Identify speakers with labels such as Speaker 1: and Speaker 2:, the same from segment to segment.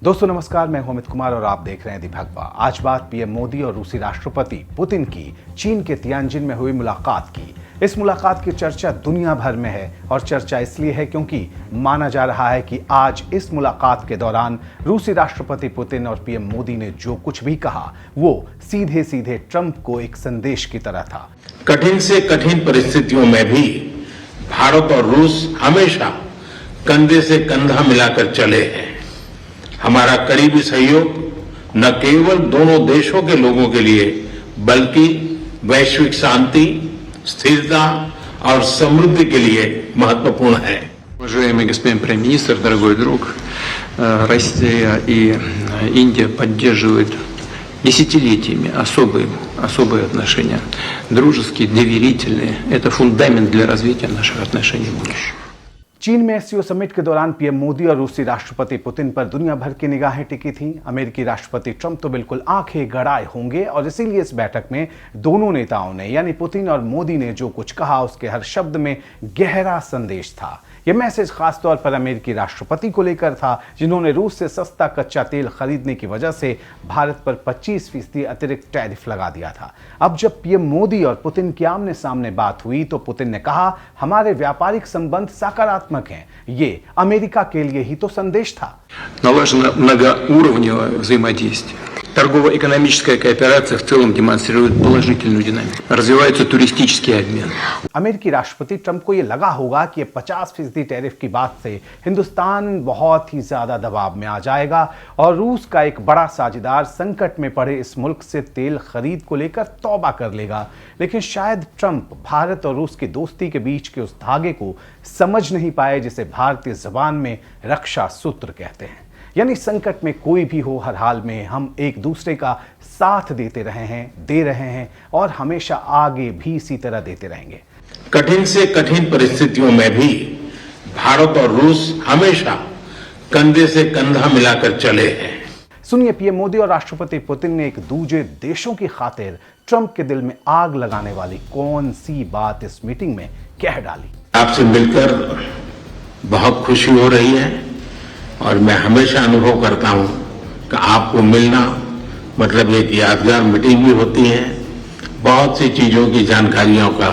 Speaker 1: दोस्तों नमस्कार, मैं अमित कुमार और आप देख रहे हैं दी भगवा। आज बात पीएम मोदी और रूसी राष्ट्रपति पुतिन की चीन के तियानजिन में हुई मुलाकात की। इस मुलाकात की चर्चा दुनिया भर में है और चर्चा इसलिए है क्योंकि माना जा रहा है कि आज इस मुलाकात के दौरान रूसी राष्ट्रपति पुतिन और पीएम मोदी ने जो कुछ भी कहा वो सीधे सीधे ट्रंप को एक संदेश की तरह था।
Speaker 2: कठिन से कठिन परिस्थितियों में भी भारत और रूस हमेशा कंधे से कंधा मिलाकर चले हैं। हमारा करीबी सहयोग न केवल दोनों देशों के लोगों के लिए बल्कि वैश्विक शांति, स्थिरता और समृद्धि के लिए महत्वपूर्ण है।
Speaker 3: Уважаемый господин премьер-министр, дорогой друг, Россия и Индия поддерживают десятилетиями особые отношения, дружеские, доверительные. Это фундамент для развития наших отношений в будущем.
Speaker 1: चीन में एससीओ समिट के दौरान पीएम मोदी और रूसी राष्ट्रपति पुतिन पर दुनिया भर की निगाहें टिकी थीं। अमेरिकी राष्ट्रपति ट्रंप तो बिल्कुल आंखें गड़ाए होंगे और इसीलिए इस बैठक में दोनों नेताओं ने यानी पुतिन और मोदी ने जो कुछ कहा उसके हर शब्द में गहरा संदेश था। यह मैसेज खासतौर पर अमेरिकी राष्ट्रपति को लेकर था, जिन्होंने रूस से सस्ता कच्चा तेल खरीदने की वजह से भारत पर 25% अतिरिक्त टैरिफ लगा दिया था। अब जब पीएम मोदी और पुतिन की आमने सामने बात हुई तो पुतिन ने कहा, हमारे व्यापारिक संबंध सकारात्मक हैं। ये अमेरिका के लिए ही तो संदेश था।
Speaker 3: Налажено многоуровневое взаимодействие. Торгово-экономическая кооперация в целом демонстрирует положительную динамику. Развивается туристический обмен.
Speaker 1: अमेरिकी राष्ट्रपति ट्रंप को यह लगा होगा कि 50% टैरिफ की बात से हिंदुस्तान बहुत ही ज्यादा दबाव में आ जाएगा और रूस का एक बड़ा साझेदार संकट में पड़े इस मुल्क से तेल खरीद को लेकर तौबा कर लेगा। लेकिन शायद ट्रंप भारत और रूस की दोस्ती के बीच के उस धागे को समझ नहीं पाए जिसे भारतीय जबान में रक्षा सूत्र कहते हैं। यानी संकट में कोई भी हो, हर हाल में हम एक दूसरे का साथ देते रहे हैं, दे रहे हैं और हमेशा आगे भी इसी तरह देते रहेंगे।
Speaker 2: कठिन से कठिन परिस्थितियों में भी भारत और रूस हमेशा कंधे से कंधा मिलाकर चले हैं।
Speaker 1: सुनिए पीएम मोदी और राष्ट्रपति पुतिन ने एक दूसरे देशों की खातिर ट्रंप के दिल में आग लगाने वाली कौन सी बात इस मीटिंग में कह डाली।
Speaker 2: आपसे मिलकर बहुत खुशी हो रही है और मैं हमेशा अनुभव करता हूं कि आपको मिलना मतलब एक यादगार मीटिंग भी होती है। बहुत सी चीजों की जानकारियों का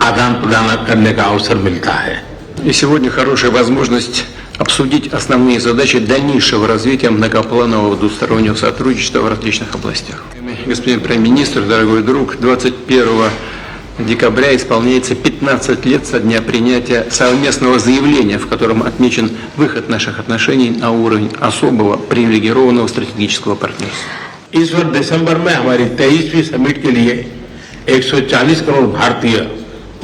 Speaker 2: आदान प्रदान करने का अवसर मिलता है।
Speaker 3: И сегодня хорошая возможность обсудить основные задачи дальнейшего развития многопланового двустороннего сотрудничества в различных областях. Господин премьер-министр, дорогой друг, 21 декабря исполняется 15 лет со дня принятия совместного заявления, в котором отмечен выход наших отношений на уровень особого привилегированного стратегического партнерства.
Speaker 2: इस वर्ष दिसंबर में हमारी 23वीं समिट के लिए 140 करोड़ भारतीय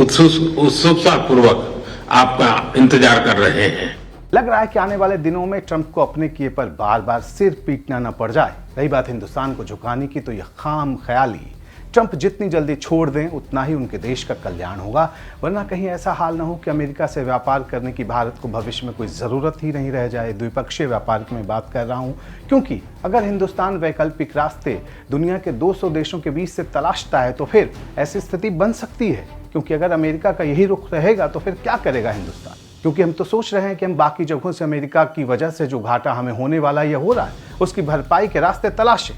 Speaker 2: उत्सुकता पूर्वक आपका इंतजार कर रहे हैं।
Speaker 1: लग रहा है कि आने वाले दिनों में ट्रंप को अपने किए पर बार बार सिर पीटना न पड़ जाए। रही बात हिंदुस्तान को झुकाने की तो यह खाम ख्याली ट्रंप जितनी जल्दी छोड़ दें उतना ही उनके देश का कल्याण होगा, वरना कहीं ऐसा हाल ना हो कि अमेरिका से व्यापार करने की भारत को भविष्य में कोई ज़रूरत ही नहीं रह जाए। द्विपक्षीय व्यापार की मैं बात कर रहा हूं, क्योंकि अगर हिंदुस्तान वैकल्पिक रास्ते दुनिया के 200 देशों के बीच से तलाशता है तो फिर ऐसी स्थिति बन सकती है। क्योंकि अगर अमेरिका का यही रुख रहेगा तो फिर क्या करेगा हिंदुस्तान? क्योंकि हम तो सोच रहे हैं कि हम बाकी जगहों से अमेरिका की वजह से जो घाटा हमें होने वाला या हो रहा है उसकी भरपाई के रास्ते तलाशें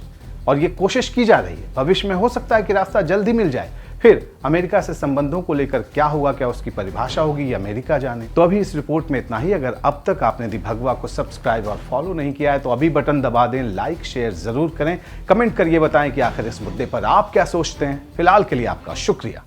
Speaker 1: और ये कोशिश की जा रही है। भविष्य में हो सकता है कि रास्ता जल्दी मिल जाए। फिर अमेरिका से संबंधों को लेकर क्या होगा, क्या उसकी परिभाषा होगी, ये अमेरिका जाने। तो अभी इस रिपोर्ट में इतना ही। अगर अब तक आपने दी भगवा को सब्सक्राइब और फॉलो नहीं किया है तो अभी बटन दबा दें, लाइक शेयर जरूर करें, कमेंट करिए, बताएं कि आखिर इस मुद्दे पर आप क्या सोचते हैं। फिलहाल के लिए आपका शुक्रिया।